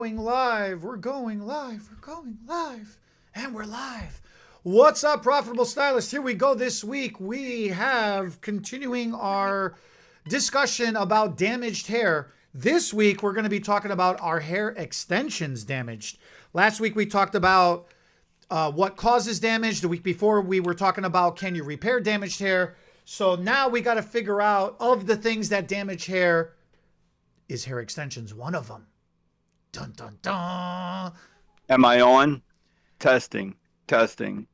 Going live, we're going live, we're going live, and we're live. What's up, Profitable Stylist? Here we go this week. We have continuing our discussion about damaged hair. This week, we're going to be talking about our hair extensions damaged. Last week, we talked about what causes damage. The week before, we were talking about can you repair damaged hair. So now we got to figure out of the things that damage hair, is hair extensions one of them? Dun, dun, dun. Am I on? Testing, testing.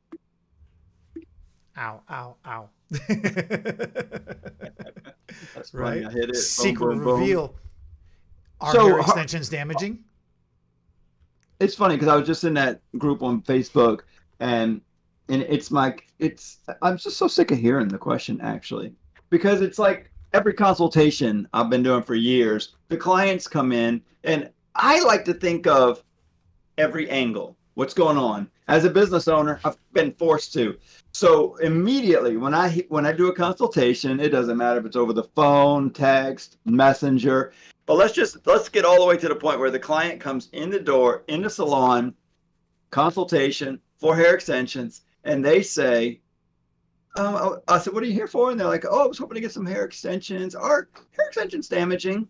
Ow, ow, ow. That's Right? funny. I hit it. Secret Boom, boom, boom. reveal. Are So hair extensions damaging? It's funny because I was just in that group on Facebook, and it's like I'm just so sick of hearing the question actually, because it's like every consultation I've been doing for years, the clients come in, and I like to think of every angle, what's going on. As a business owner, I've been forced to. So immediately when I do a consultation, it doesn't matter if it's over the phone, text, messenger. But let's get all the way to the point where the client comes in the door, in the salon, consultation for hair extensions, and they say, I said, what are you here for? And they're like, oh, I was hoping to get some hair extensions. Are hair extensions damaging?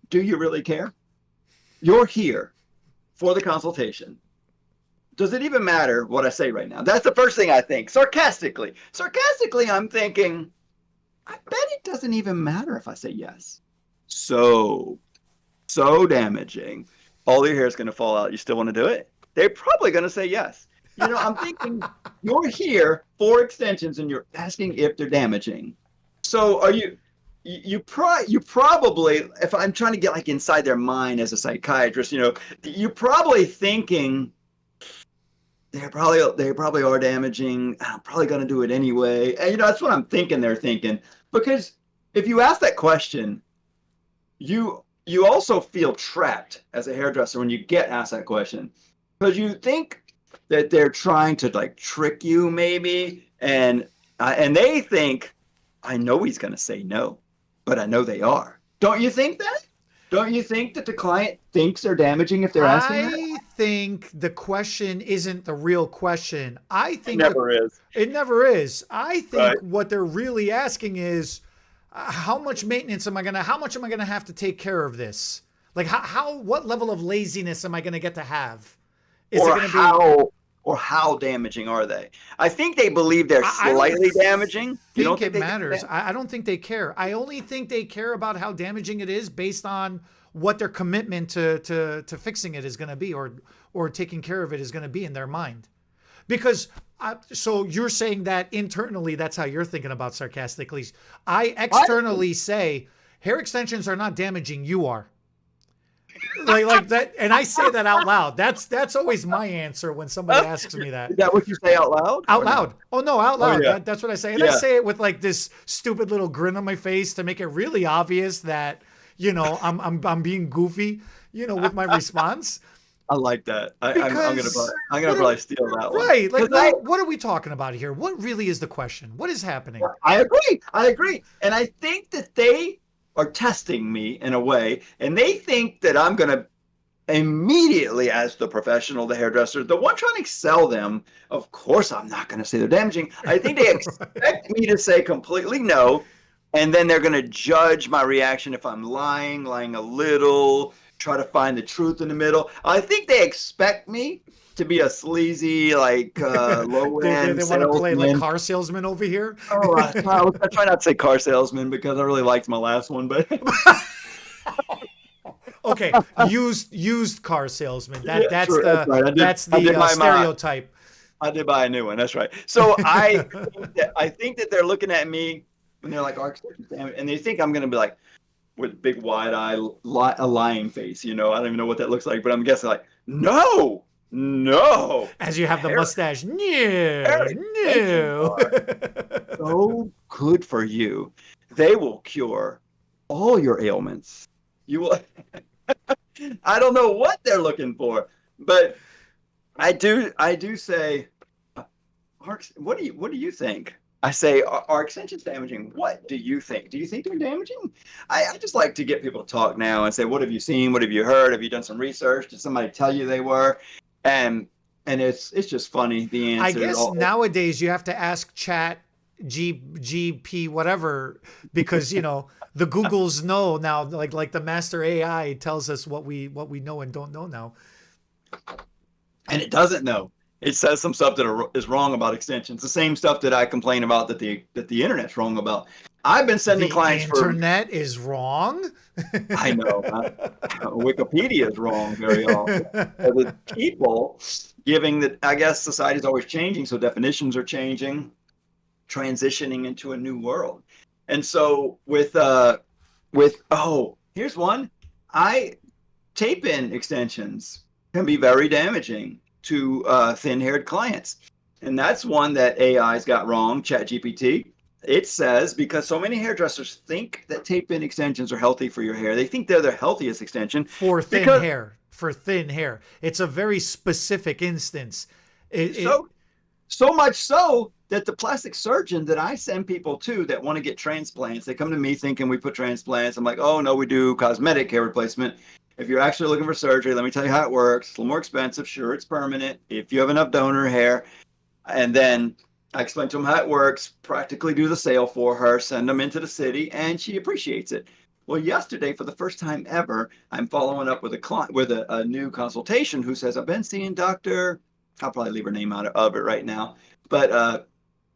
Do you really care? You're here for the consultation. Does it even matter what I say right now? That's the first thing I think. Sarcastically, I'm thinking, I bet it doesn't even matter if I say yes. So damaging. All your hair is going to fall out. You still want to do it? They're probably going to say yes. I'm thinking you're here for extensions and you're asking if they're damaging. So are you probably, if I'm trying to get like inside their mind as a psychiatrist, you're probably thinking they probably are damaging. I'm probably going to do it anyway. And that's what I'm thinking they're thinking. Because if you ask that question, you also feel trapped as a hairdresser when you get asked that question. Because you think that they're trying to like trick you maybe, and they think, I know he's going to say no, but I know they are. Don't you think that? Don't you think that the client thinks they're damaging if they're asking that? I think the question isn't the real question. I It think never is. it never is. I think Right. what they're really asking is how much how much am I gonna have to take care of this? Like what level of laziness am I gonna get to have? Is it Or gonna be how damaging are they? I think they believe they're I don't slightly damaging. You don't think it think they matters. I don't think they care. I only think they care about how damaging it is based on what their commitment to fixing it is going to be, or taking care of it is going to be in their mind. Because so you're saying that internally, that's how you're thinking about sarcastically. I externally say hair extensions are not damaging. You are. Like that, and I say that out loud. That's always my answer when somebody asks me that. Is that what you say out loud? Out Or no? loud. Oh no, out loud. yeah. That's what I say. And I Yeah. say it with like this stupid little grin on my face to make it really obvious that, I'm being goofy, with my response. I like that. I'm gonna Because probably steal that one. right. Like 'Cause what are we talking about here? What really is the question? What is happening? I agree. And I think that they are testing me in a way, and they think that I'm gonna immediately, as the professional, the hairdresser, the one trying to sell them, of course I'm not going to say they're damaging. I think they expect me to say completely no, and then they're going to judge my reaction if I'm lying a little, try to find the truth in the middle. I think they expect me to be a sleazy, like low end They want to play like salesman. car salesman over here. Oh, I try not to say car salesman because I really liked my last one, but Okay, used car salesman. That's true, the right. I that's did the my stereotype. I did buy a new one. That's right. So I think that they're looking at me when they're like, and they think I'm going to be like with big wide eye, a lying face. I don't even know what that looks like, but I'm guessing like, no. As you have the mustache. No, Harry, no. So good for you. They will cure all your ailments. You will. I don't know what they're looking for, but I do say, Mark, what do you think? I say, are extensions damaging? What do you think? Do you think they're damaging? I just like to get people to talk now and say, what have you seen? What have you heard? Have you done some research? Did somebody tell you they were? And it's just funny, the I answer. guess nowadays you have to ask Chat GP whatever, because the Googles know now, like the master AI tells us what we know and don't know now. And it doesn't know. It says some stuff that is wrong about extensions. The same stuff that I complain about that the internet's wrong about. I've been sending The clients internet is wrong. I know. Wikipedia is wrong very often. The people giving that, I guess society is always changing, so definitions are changing, transitioning into a new world. And so with here's one. Tape-in extensions can be very damaging to thin-haired clients. And that's one that AI's got wrong, ChatGPT. It says because so many hairdressers think that tape-in extensions are healthy for your hair. They think they're the healthiest extension. For thin hair. For thin hair. It's a very specific instance. So much so that the plastic surgeon that I send people to that want to get transplants, they come to me thinking we put transplants. I'm like, oh, no, we do cosmetic hair replacement. If you're actually looking for surgery, let me tell you how it works. It's a little more expensive. Sure, it's permanent if you have enough donor hair. And then I explain to them how it works, practically do the sale for her, send them into the city, and she appreciates it. Well, yesterday, for the first time ever, I'm following up with a client with a new consultation who says, I've been seeing Dr. I'll probably leave her name out of it right now, but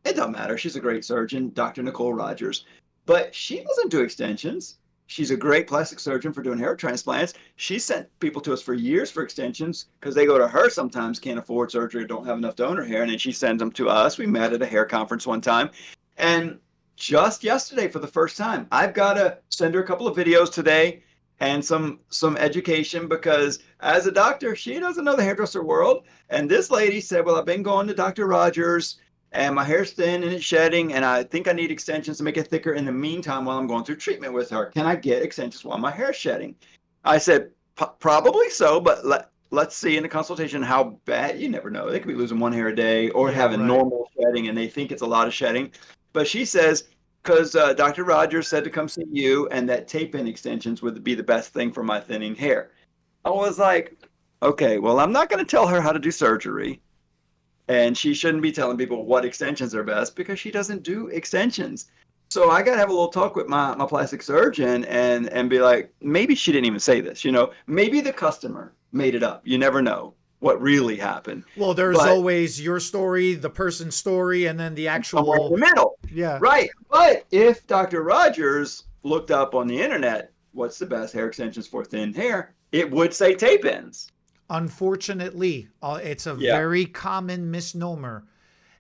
it doesn't matter. She's a great surgeon, Dr. Nicole Rogers, but she doesn't do extensions. She's a great plastic surgeon for doing hair transplants. She sent people to us for years for extensions because they go to her sometimes, can't afford surgery or don't have enough donor hair, and then she sends them to us. We met at a hair conference one time, and just yesterday for the first time, I've got to send her a couple of videos today and some education because as a doctor, she doesn't know the hairdresser world. And this lady said, well, I've been going to Dr. Rogers and my hair's thin and it's shedding, and I think I need extensions to make it thicker in the meantime while I'm going through treatment with her. Can I get extensions while my hair's shedding? I said, probably so, but let's see in the consultation how bad. You never know. They could be losing one hair a day or having normal shedding, and they think it's a lot of shedding. But she says, because Dr. Rogers said to come see you and that tape-in extensions would be the best thing for my thinning hair. I was like, okay, well, I'm not going to tell her how to do surgery. And she shouldn't be telling people what extensions are best because she doesn't do extensions. So I got to have a little talk with my plastic surgeon and be like, maybe she didn't even say this, maybe the customer made it up. You never know what really happened. Well, there's always your story, the person's story, and then the actual somewhere in the middle. Yeah. Right. But if Dr. Rogers looked up on the internet, what's the best hair extensions for thin hair, it would say tape-ins. Unfortunately, it's a very common misnomer.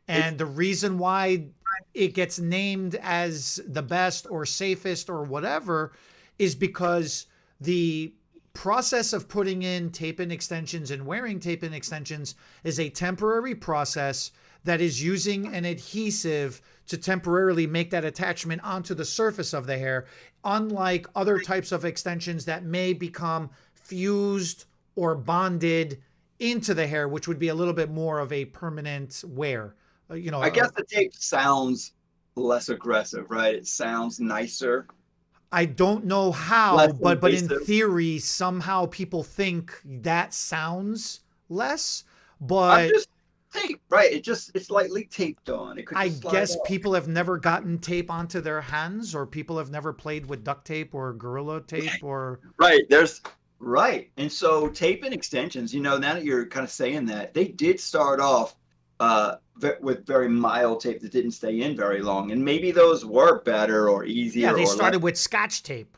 And the reason why it gets named as the best or safest or whatever is because the process of putting in tape-in extensions and wearing tape-in extensions is a temporary process that is using an adhesive to temporarily make that attachment onto the surface of the hair, unlike other types of extensions that may become fused or bonded into the hair, which would be a little bit more of a permanent wear. I guess the tape sounds less aggressive, right? It sounds nicer. I don't know how, but in theory, somehow people think that sounds less. But just tape, right? It's lightly taped on. It could I guess people have never gotten tape onto their hands, or people have never played with duct tape or Gorilla tape, or right. And so tape and extensions, now that you're kind of saying that, they did start off with very mild tape that didn't stay in very long, and maybe those were better or easier. Yeah, they started with Scotch tape.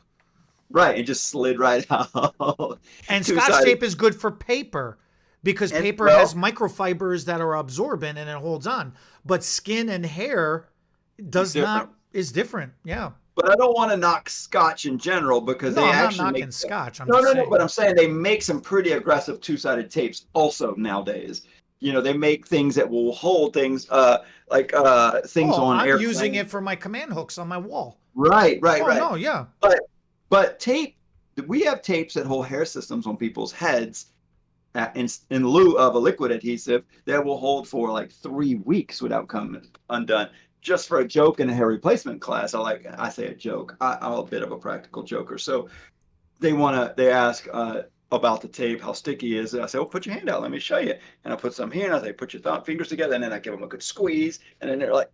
Right, it just slid right out. And Scotch tape is good for paper because paper has microfibers that are absorbent and it holds on. But skin and hair is different. Yeah. But I don't want to knock Scotch in general because I'm not knocking Scotch. No. But I'm saying they make some pretty aggressive two-sided tapes also nowadays. They make things that will hold things like things on airplanes. I'm using it for my command hooks on my wall. Right. No, yeah. But tape, we have tapes that hold hair systems on people's heads in lieu of a liquid adhesive that will hold for like 3 weeks without coming undone. just for a joke in a hair replacement class, I say a joke. I'm a bit of a practical joker. So they ask about the tape, how sticky is it? I say, well, put your hand out, let me show you. And I put some here, and I say, put your fingers together, and then I give them a good squeeze, and then they're like,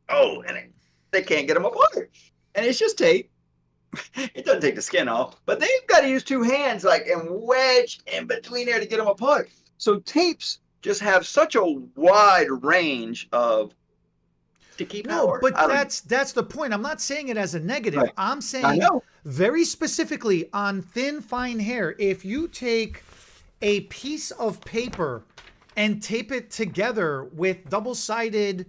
oh, and they can't get them apart. And it's just tape. It doesn't take the skin off, but they've got to use two hands like and wedge in between there to get them apart. So tapes just have such a wide range of sticky power. No, but that's the point. I'm not saying it as a negative. Right. I'm I saying know. very specifically on thin, fine hair, if you take a piece of paper and tape it together with double-sided,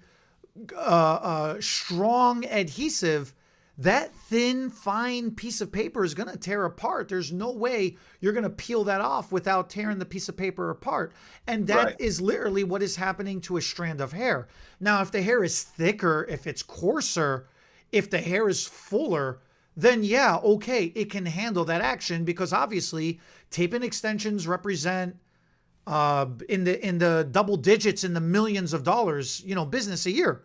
strong adhesive, that thin, fine piece of paper is going to tear apart. There's no way you're going to peel that off without tearing the piece of paper apart. And that is literally what is happening to a strand of hair. Now, if the hair is thicker, if it's coarser, if the hair is fuller, then yeah, okay, it can handle that action, because obviously tape and extensions represent in the double digits, in the millions of dollars, business a year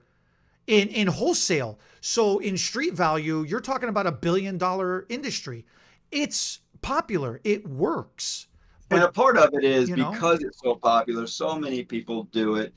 in wholesale. So in street value, you're talking about $1 billion industry. It's popular. It works. And a part of it is because it's so popular, so many people do it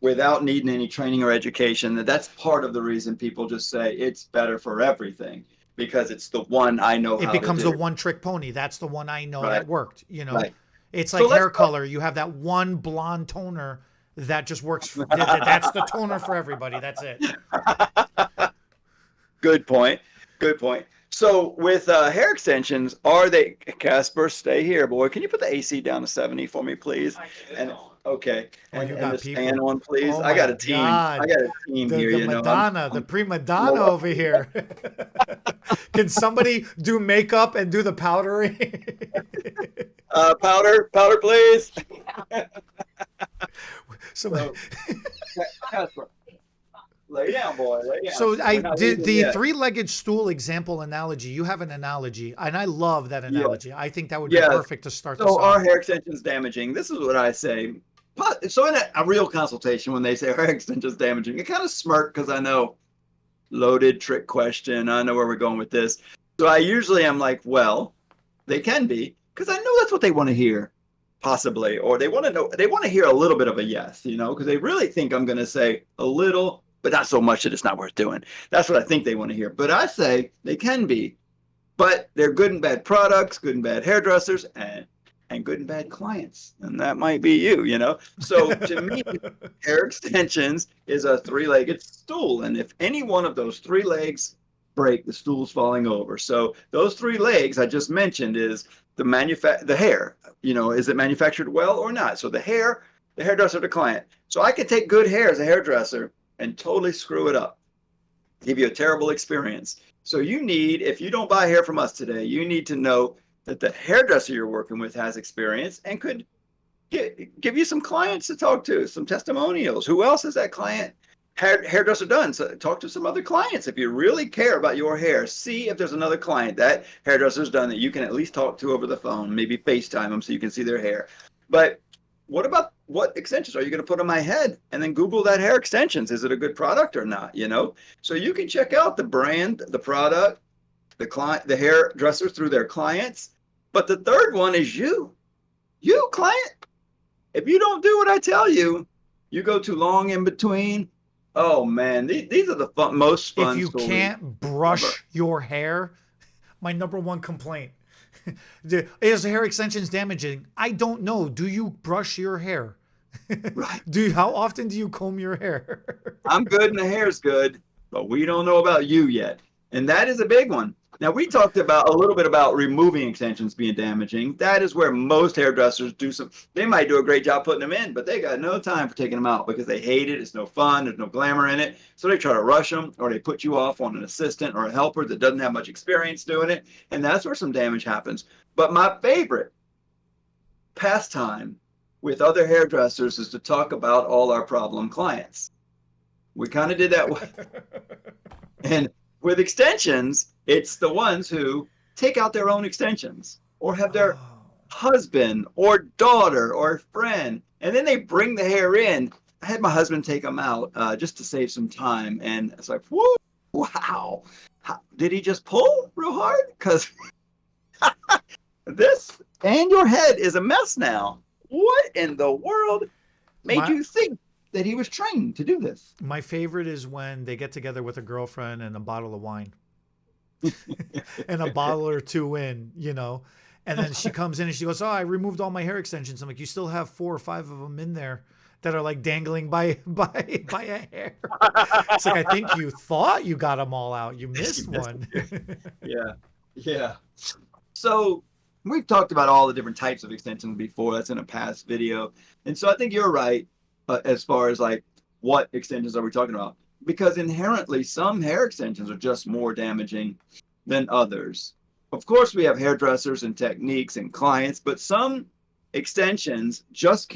without needing any training or education. That's part of the reason people just say it's better for everything, because it's the one I know how to do. It becomes the one-trick pony. That's the one I know that worked. Right. It's like hair color. You have that one blonde toner that just works. That's the toner for everybody. That's it. Good point. Good point. So with hair extensions, Casper, stay here, boy. Can you put the AC down to 70 for me, please? And okay. And the fan on, please. Oh I got a my team. God. I got a team here. The Madonna, the prima donna over here. Can somebody do makeup and do the powdering? Powder, please. So, Casper, lay down, boy. Lay down. So I did the three-legged stool example analogy. You have an analogy, and I love that analogy. I think that would be perfect to start. So are hair extensions damaging? This is what I say. So in a real consultation, when they say hair extensions damaging, I kind of smirk, because I know loaded trick question. I know where we're going with this. So I usually am like, well, they can be, because I know that's what they want to hear, possibly, or they want to hear a little bit of a yes, because they really think I'm going to say a little, but not so much that it's not worth doing. That's what I think they want to hear. But I say they can be, but they're good and bad products, good and bad hairdressers, and good and bad clients. And that might be you, So to me, hair extensions is a three-legged stool. And if any one of those three legs break, the stool's falling over. So those three legs I just mentioned is the hair, is it manufactured well or not? So the hairdresser, the client. So I can take good hair as a hairdresser and totally screw it up, give you a terrible experience. So if you don't buy hair from us today, you need to know that the hairdresser you're working with has experience and could give you some clients to talk to, some testimonials. Who else has that client hairdresser done? So talk to some other clients. If you really care about your hair, see if there's another client that hairdresser's done that you can at least talk to over the phone, maybe FaceTime them so you can see their hair. But what extensions are you going to put on my head? And then Google that hair extensions. Is it a good product or not? So you can check out the brand, the product, the client, the hairdressers through their clients. But the third one is you client. If you don't do what I tell you, you go too long in between. Oh man, these are the most fun. If you can't brush your hair, my number one complaint is hair extensions damaging. I don't know. Do you brush your hair? Right. How often do you comb your hair? I'm good and the hair's good, but we don't know about you yet. And that is a big one. Now, we talked a little bit about removing extensions being damaging. That is where most hairdressers they might do a great job putting them in, but they got no time for taking them out because they hate it. It's no fun. There's no glamour in it. So they try to rush them, or they put you off on an assistant or a helper that doesn't have much experience doing it. And that's where some damage happens. But my favorite pastime with other hairdressers is to talk about all our problem clients. We kind of did that. And with extensions, it's the ones who take out their own extensions or have their husband or daughter or friend, and then they bring the hair in I had my husband take them out just to save some time, and it's like, whoa, wow, did he just pull real hard? Because this and your head is a mess now. What in the world made My you think that he was trained to do this? my favorite is when they get together with a girlfriend and a bottle of wine and a bottle or two in, and then she comes in and she goes, "Oh, I removed all my hair extensions." I'm like, "You still have 4 or 5 of them in there that are like dangling by a hair." It's like, I think you thought you got them all out. You missed one. Yeah, yeah. So we've talked about all the different types of extensions before. That's in a past video, and so I think you're right as far as like what extensions are we talking about? Because inherently, some hair extensions are just more damaging than others. Of course, we have hairdressers and techniques and clients, but some extensions just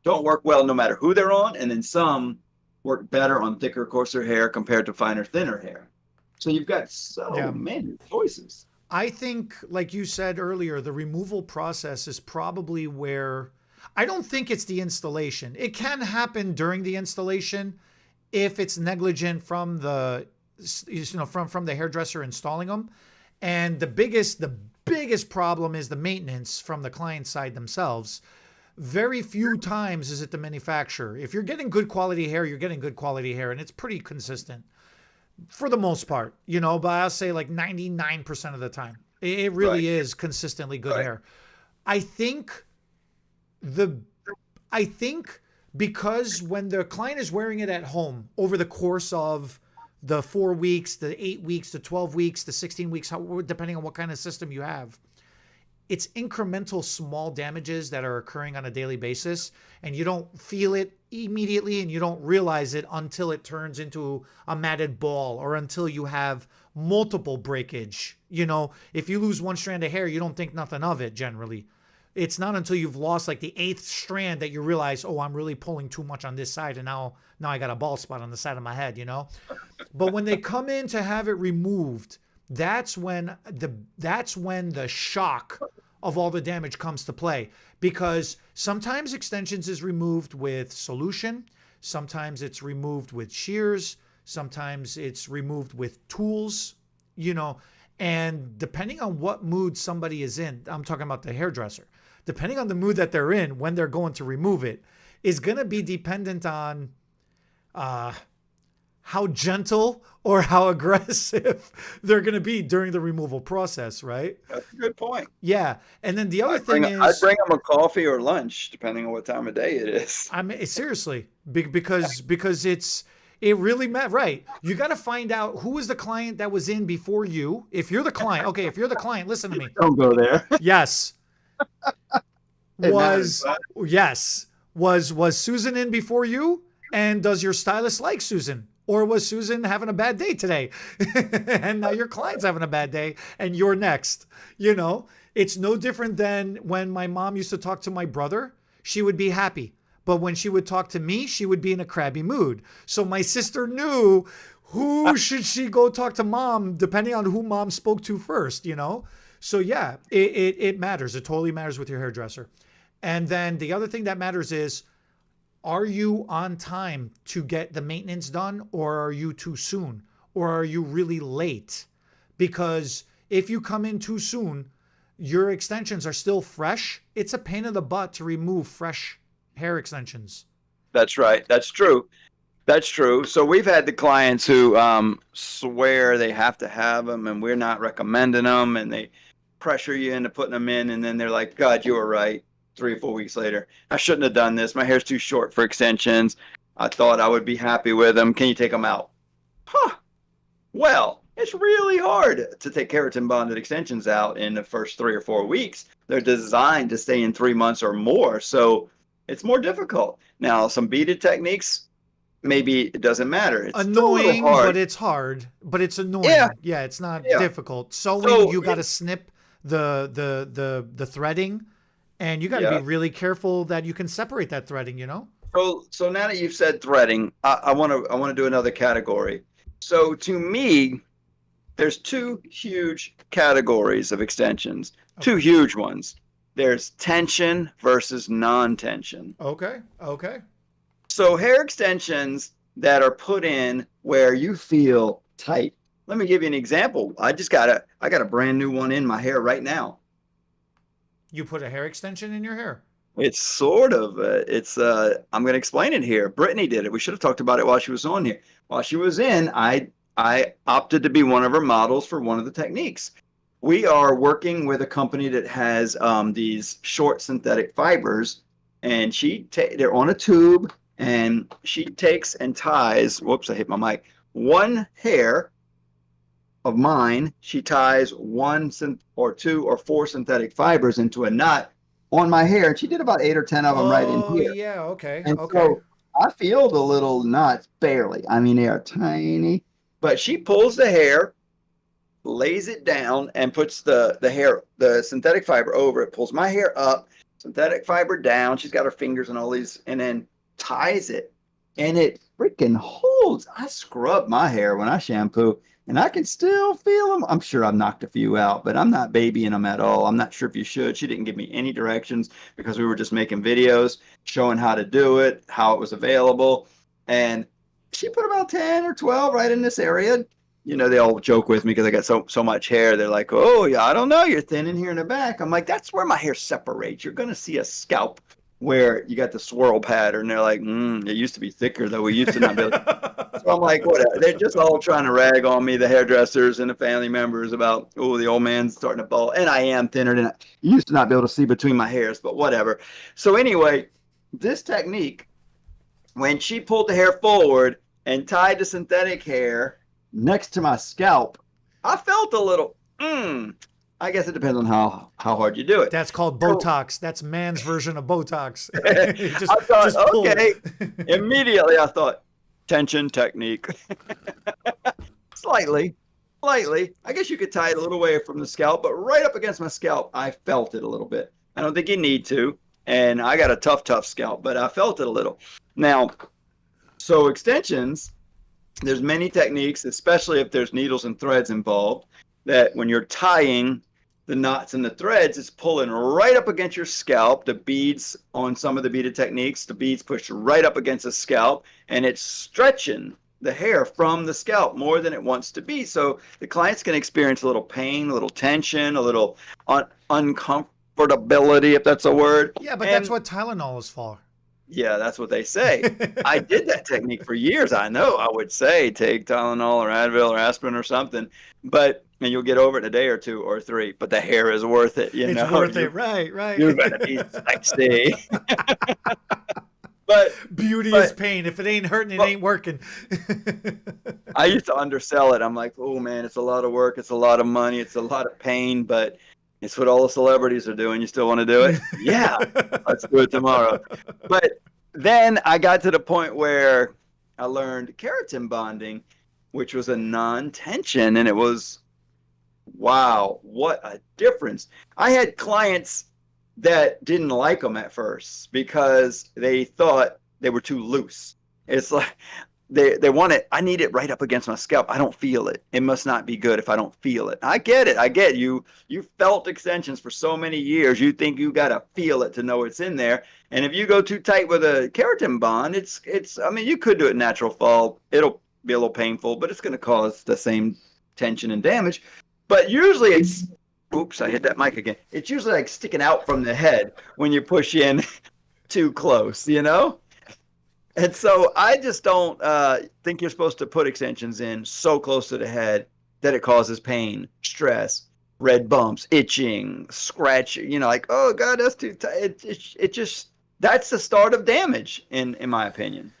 don't work well no matter who they're on, and then some work better on thicker, coarser hair compared to finer, thinner hair. So you've got so Yeah. many choices. I think, like you said earlier, the removal process is probably where I don't think it's the installation. It can happen during the installation if it's negligent from the from the hairdresser installing them. And the biggest problem is the maintenance from the client side themselves. Very few times is it the manufacturer. If you're getting good quality hair, you're getting good quality hair, and it's pretty consistent for the most part, but I'll say like 99% of the time. It really is consistently good hair. I think because when the client is wearing it at home over the course of the 4 weeks, the 8 weeks, the 12 weeks, the 16 weeks, depending on what kind of system you have, it's incremental small damages that are occurring on a daily basis, and you don't feel it immediately and you don't realize it until it turns into a matted ball or until you have multiple breakage. If you lose one strand of hair, you don't think nothing of it generally. It's not until you've lost like the 8th strand that you realize, oh, I'm really pulling too much on this side, and now I got a bald spot on the side of my head, But when they come in to have it removed, that's when the shock of all the damage comes to play, because sometimes extensions is removed with solution, sometimes it's removed with shears, sometimes it's removed with tools, and depending on what mood somebody is in, I'm talking about the hairdresser, depending on the mood that they're in when they're going to remove it, is going to be dependent on how gentle or how aggressive they're going to be during the removal process, right? That's a good point. Yeah. And then the other I'd thing I'd is, bring them a coffee or lunch, depending on what time of day it is. I mean, seriously, because it really matters, right? You got to find out who was the client that was in before you. If you're the client, okay, if you're the client, listen to me. Don't go there. Yes. It matters, Was Susan in before you? And does your stylist like Susan? Or was Susan having a bad day today? And now your client's having a bad day and you're next. It's no different than when my mom used to talk to my brother. She would be happy. But when she would talk to me, she would be in a crabby mood. So my sister knew who should she go talk to mom, depending on who mom spoke to first, So yeah, it matters. It totally matters with your hairdresser. And then the other thing that matters is, are you on time to get the maintenance done, or are you too soon, or are you really late? Because if you come in too soon, your extensions are still fresh. It's a pain in the butt to remove fresh hair extensions. That's right. That's true. That's true. So we've had the clients who swear they have to have them, and we're not recommending them, and they pressure you into putting them in, and then they're like, God, you were right. 3 or 4 weeks later, I shouldn't have done this. My hair's too short for extensions. I thought I would be happy with them. Can you take them out? Well, it's really hard to take keratin bonded extensions out in the first 3 or 4 weeks. They're designed to stay in 3 months or more, so it's more difficult. Now, some beaded techniques, maybe it doesn't matter. It's annoying, but it's hard. But it's annoying. Yeah, it's not difficult. Sewing, you got to snip the threading. And you got to be really careful that you can separate that threading, So now that you've said threading, I want to do another category. So to me, there's 2 huge categories of extensions. Okay. 2 huge ones. There's tension versus non-tension. Okay. So hair extensions that are put in where you feel tight. Let me give you an example. I got a brand new one in my hair right now. You put a hair extension in your hair. It's sort of, I'm going to explain it here. Brittany did it. We should have talked about it while she was on here. While she was in, I opted to be one of her models for one of the techniques. We are working with a company that has these short synthetic fibers, and they're on a tube, and she takes and ties, whoops, I hit my mic, one hair of mine, she ties one or two or four synthetic fibers into a knot on my hair. And she did about 8 or 10 of them right in Oh, here. yeah. Okay. And Okay. so I feel the little knots barely. I mean, they are tiny, but she pulls the hair, lays it down, and puts the synthetic fiber over it, pulls my hair up, synthetic fiber down. She's got her fingers and all these, and then ties it. And it freaking holds. I scrub my hair when I shampoo, and I can still feel them. I'm sure I've knocked a few out, but I'm not babying them at all. I'm not sure if you should. She didn't give me any directions because we were just making videos showing how to do it, how it was available. And she put about 10 or 12 right in this area. You know, they all joke with me because I got so much hair. They're like, oh, yeah, I don't know. You're thin in here in the back. I'm like, that's where my hair separates. You're going to see a scalp where you got the swirl pattern. They're like, it used to be thicker, though. We used to not be able to. So I'm like, whatever. They're just all trying to rag on me, the hairdressers and the family members, about, oh, the old man's starting to bald. And I am thinner than I used to not be able to see between my hairs, but whatever. So anyway, this technique, when she pulled the hair forward and tied the synthetic hair next to my scalp, I felt a little, I guess it depends on how hard you do it. That's called Botox. That's man's version of Botox. I thought, okay. Immediately I thought, tension technique. Slightly. I guess you could tie it a little away from the scalp, but right up against my scalp, I felt it a little bit. I don't think you need to. And I got a tough scalp, but I felt it a little. Now, so extensions, there's many techniques, especially if there's needles and threads involved, that when you're tying the knots and the threads, it's pulling right up against your scalp. The beads on some of the beaded techniques, the beads push right up against the scalp, and it's stretching the hair from the scalp more than it wants to be. So the clients can experience a little pain, a little tension, a little uncomfortability, if that's a word. Yeah, but that's what Tylenol is for. Yeah, that's what they say. I did that technique for years. I know I would say take Tylenol or Advil or aspirin or something, and you'll get over it in a day or 2 or 3. But the hair is worth it. It's worth it, right? You're gonna be sexy. But beauty is pain. If it ain't hurting, it ain't working. I used to undersell it. I'm like, oh man, it's a lot of work. It's a lot of money. It's a lot of pain, but it's what all the celebrities are doing. You still want to do it? Yeah, let's do it tomorrow. But then I got to the point where I learned keratin bonding, which was a non-tension, and it was, wow, what a difference. I had clients that didn't like them at first because they thought they were too loose. It's like they want it. I need it right up against my scalp. I don't feel it. It must not be good if I don't feel it. I get it. I get you. You felt extensions for so many years. You think you got to feel it to know it's in there. And if you go too tight with a keratin bond, I mean, you could do it natural fall. It'll be a little painful, but it's going to cause the same tension and damage. But usually it's, oops, I hit that mic again. It's usually like sticking out from the head when you push in too close, you know? And so I just don't think you're supposed to put extensions in so close to the head that it causes pain, stress, red bumps, itching, scratching, like, oh God, that's too tight. It just, that's the start of damage in my opinion.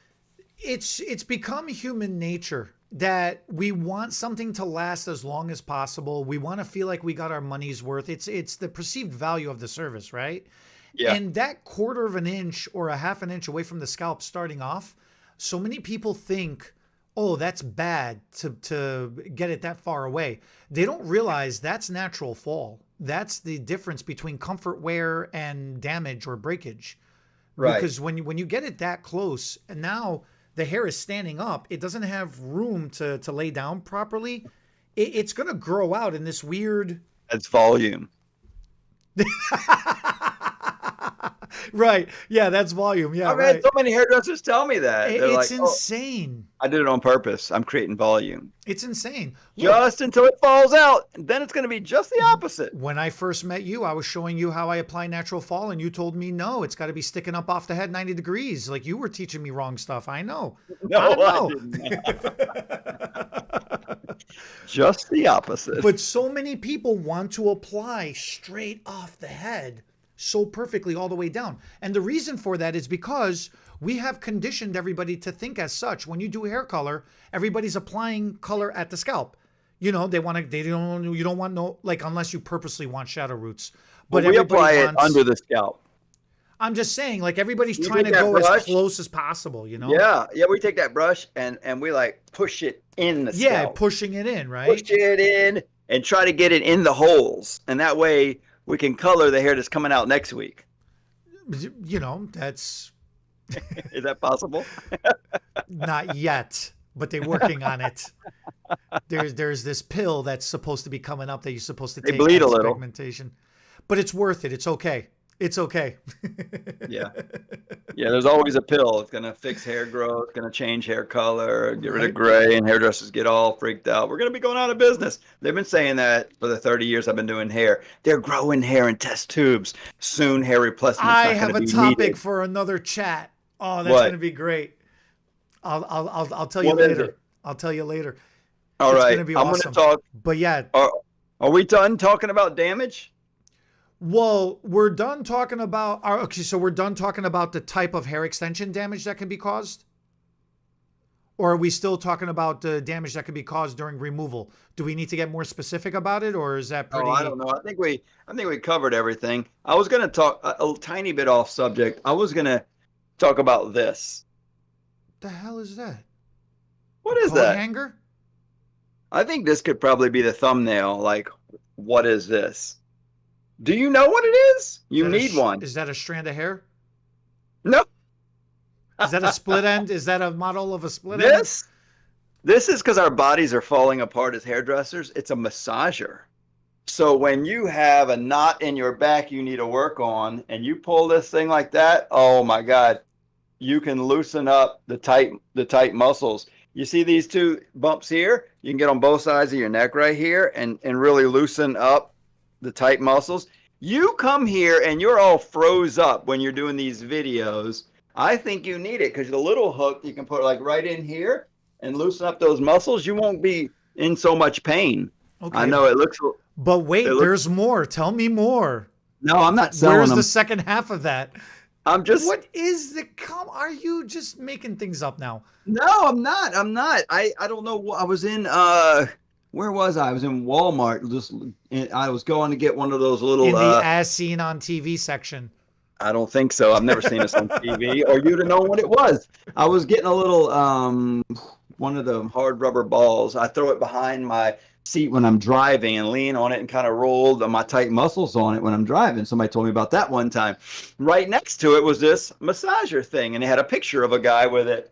It's become human nature that we want something to last as long as possible. We want to feel like we got our money's worth. It's the perceived value of the service, right? Yeah. And that 1/4 of an inch or a 1/2 an inch away from the scalp starting off, so many people think, oh, that's bad to get it that far away. They don't realize that's natural fall. That's the difference between comfort wear and damage or breakage. Right. Because when you get it that close, and now the hair is standing up, it doesn't have room to lay down properly. It's going to grow out in this weird... That's volume. Right. Yeah, that's volume. Yeah, I've had right. so many hairdressers tell me that. They're like, It's "Oh, insane. I did it on purpose. I'm creating volume It's insane. Look, just until it falls out. And then it's going to be just the opposite." when I first met you, I was showing you how I apply natural fall, and you told me no, it's got to be sticking up off the head 90 degrees. Like you were teaching me wrong stuff. I know. No, I I know. didn't. Just the opposite. But so many people want to apply straight off the head so perfectly all the way down. And the reason for that is because we have conditioned everybody to think as such. When you do hair color, everybody's applying color at the scalp. You know, you don't want no, like, unless you purposely want shadow roots. But Well, we everybody apply it wants, under the scalp. I'm just saying, like, everybody's You trying to take that go as brush? close as possible, you know? Yeah, yeah. We take that brush and we like push it in the Yeah, scalp. pushing it in, right? Push it in and try to get it in the holes, and that way we can color the hair that's coming out next week. You know, that's Is that possible? not yet, but they're working on it. There's this pill that's supposed to be coming up that you're supposed to They take bleed a as little. pigmentation. But it's worth it. It's okay. It's okay. Yeah. Yeah, there's always a pill. It's going to fix hair growth, going to change hair color, get rid Right. of gray, and hairdressers get all freaked out. We're going to be going out of business. They've been saying that for the 30 years I've been doing hair. They're growing hair in test tubes. Soon hair replacement's I not have going a to be topic needed. for another chat. Oh, that's What? going to be great. I'll tell you What is later. it? I'll tell you later. All It's right. gonna be I'm awesome. going to talk. But yeah, Are we done talking about damage? well, we're done talking about okay, so we're done talking about the type of hair extension damage that can be caused? Or are we still talking about the damage that can be caused during removal? Do we need to get more specific about it, or is that pretty? Oh, I don't know. I think we covered everything. I was going to talk a tiny bit off subject. I was going to talk about this. The hell is that? What A is coat that? hanger? I think this could probably be the thumbnail. Like, what is this? Do you know what it is? You Is that a need sh- one. Is that a strand of hair? No. Is that a split end? Is that a model of a split end? This is because our bodies are falling apart as hairdressers. It's a massager. So when you have a knot in your back you need to work on, and you pull this thing like that, oh my God, you can loosen up the tight muscles. You see these two bumps here? You can get on both sides of your neck right here and really loosen up the tight muscles. You come here and you're all froze up when you're doing these videos. I think you need it because the little hook you can put like right in here and loosen up those muscles. You won't be in so much pain. Okay. I know it looks. But wait, it looks- there's more. Tell me more. No, I'm not selling Where's them. the second half of that? I'm just. What is the Are you just making things up now? No, I'm not. I don't know. I was in where was I? I was in Walmart. I was going to get one of those little In the as seen on TV section. I don't think so. I've never seen this on TV, or you'd have known what it was. I was getting a little one of the hard rubber balls. I throw it behind my seat when I'm driving and lean on it and kind of roll my tight muscles on it when I'm driving. Somebody told me about that one time. Right next to it was this massager thing, and it had a picture of a guy with it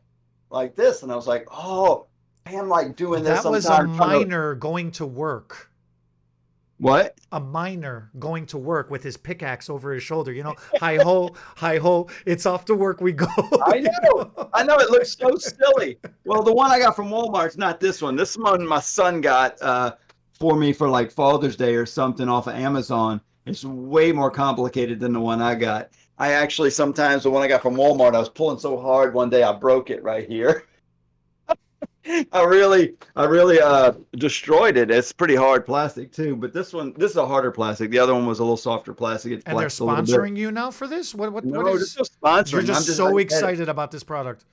like this, and I was like, oh, I am like doing this. That was a miner going to work. What? A miner going to work with his pickaxe over his shoulder. You know, hi ho, it's off to work we go. I know. It looks so silly. Well, the one I got from Walmart's not this one. This one my son got for me for like Father's Day or something off of Amazon. It's way more complicated than the one I got. I actually sometimes the one I got from Walmart, I was pulling so hard one day I broke it right here. I really destroyed it. It's pretty hard plastic too, but this is a harder plastic. The other one was a little softer plastic. It And they're flexed a little bit. sponsoring you now for this? What No, is? this is sponsoring. You're I'm just I so get it. excited about this product.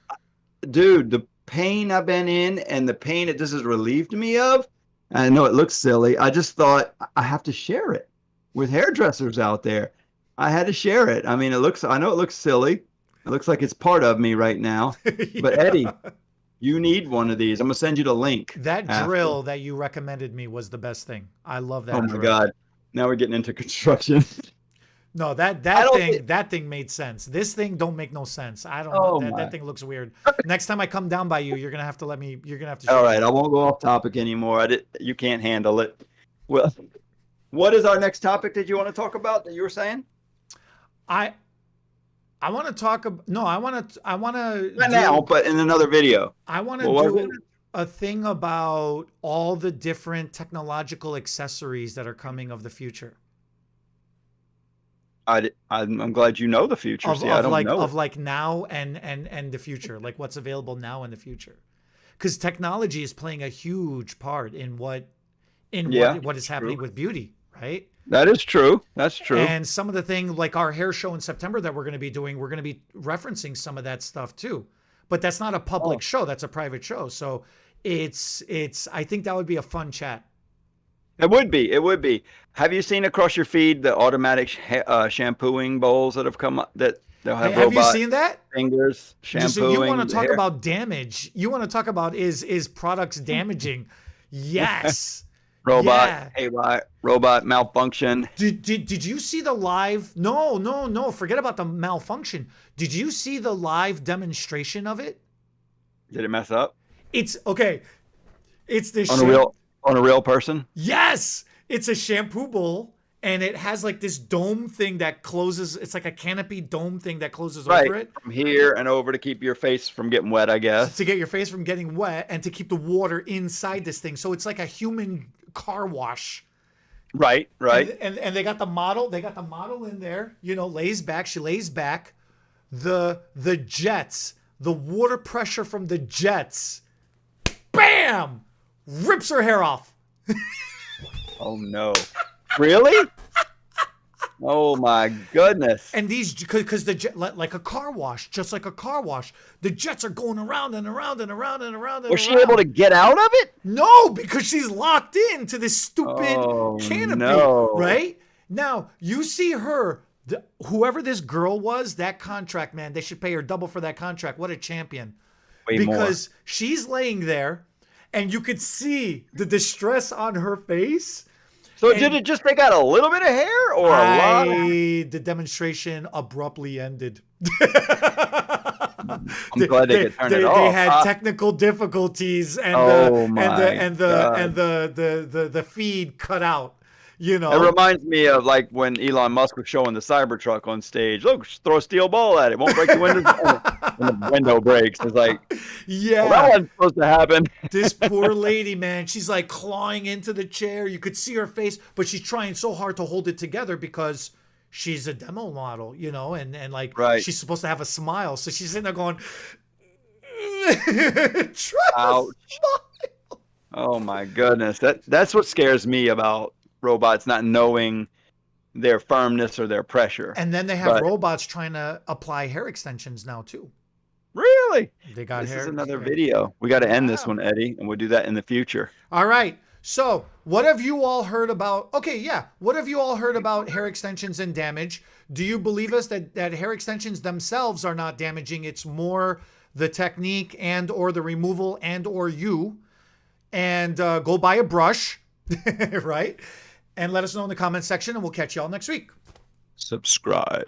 Dude, the pain I've been in and the pain that this has relieved me of, I know it looks silly. I just thought I have to share it with hairdressers out there. I had to share it. I mean, I know it looks silly. It looks like it's part of me right now. But Eddie, you need one of these. I'm going to send you the link. That after. drill that you recommended me was the best thing. I love that Oh drill. my God. Now we're getting into construction. No, that thing made sense. This thing don't make no sense. I don't Oh know. That thing looks weird. Next time I come down by you, you're gonna have to show All me. right, I won't go off topic anymore. You can't handle it. Well, what is our next topic that you want to talk about that you were saying? I want to talk. No, I want to. Not now, but in another video. I want to What was do a thing about all the different technological accessories that are coming of the future. I'm glad you know the future. See, I don't know. Of like now and the future, like what's available now and the future, because technology is playing a huge part in what is happening with beauty, right? That is true. That's true. And some of the thing, like our hair show in September that we're going to be doing, we're going to be referencing some of that stuff too. But that's not a public show. That's a private show. So it's, I think that would be a fun chat. It would be. It would be. Have you seen across your feed the automatic shampooing bowls that have come up that they'll have Have you robot seen that? fingers shampooing? So you want to talk hair? about damage. You want to talk about is products damaging. Yes. Robot, robot malfunction. Did you see the live? No. Forget about the malfunction. Did you see the live demonstration of it? Did it mess up? It's okay. It's the on a real person? Yes. It's a shampoo bowl and it has like this dome thing that closes. It's like a canopy dome thing that closes over it. From here and over to keep your face from getting wet, I guess. To get your face from getting wet and to keep the water inside this thing. So it's like a human car wash. Right. And they got the model. They got the model in there, lays back. She lays back. The jets, the water pressure from the jets, bam, rips her hair off. Oh no. Really? Oh my goodness. And these, because the jet, like a car wash, just like a car wash, the jets are going around and around and around and around. Was she able to get out of it? No, because she's locked into this stupid canopy, right? Now, you see her, whoever this girl was, that contract, man, they should pay her double for that contract. What a champion. Because she's laying there and you could see the distress on her face. So did it just take out a little bit of hair or a lot? The demonstration abruptly ended. I'm glad they could turn it off. They had technical difficulties and the feed cut out. It reminds me of like when Elon Musk was showing the Cybertruck on stage. Look, just throw a steel ball at it. Won't break the window. And the window breaks. It's like, well, that wasn't supposed to happen. This poor lady, man, she's like clawing into the chair. You could see her face, but she's trying so hard to hold it together because she's a demo model, and like she's supposed to have a smile. So she's sitting there going, ouch. Oh my goodness. That's what scares me about robots not knowing their firmness or their pressure. And then they have robots trying to apply hair extensions now too. Really? They got hair. This is another video. We got to end this one, Eddie, and we'll do that in the future. All right. So what have you all heard about? Okay, yeah. What have you all heard about hair extensions and damage? Do you believe us that hair extensions themselves are not damaging? It's more the technique and or the removal and or you. And go buy a brush, right? And let us know in the comment section, and we'll catch you all next week. Subscribe.